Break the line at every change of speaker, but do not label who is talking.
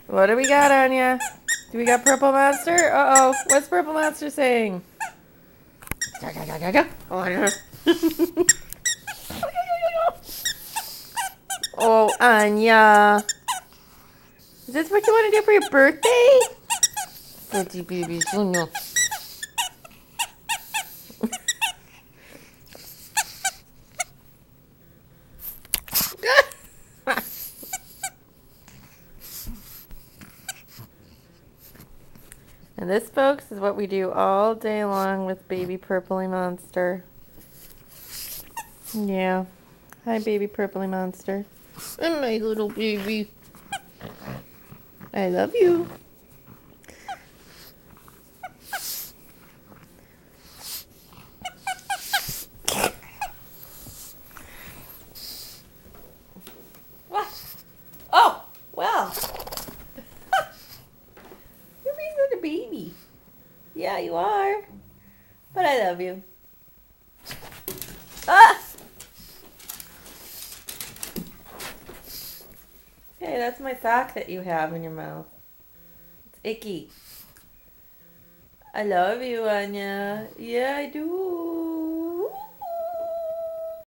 What do we got, Anya? Do we got Purple Monster? Uh-oh. What's Purple Monster saying? Oh, Anya. Is this what you want to do for your birthday? Pretty baby, Sonia. And this, folks, is what we do all day long with baby Purpley Monster. Yeah. Hi, baby Purpley Monster. And my little baby. I love you. What? Oh, well. You're being such a baby. Yeah, you are. But I love you. Ah! Hey, that's my sock that you have in your mouth. It's icky. I love you, Anya. Yeah, I do.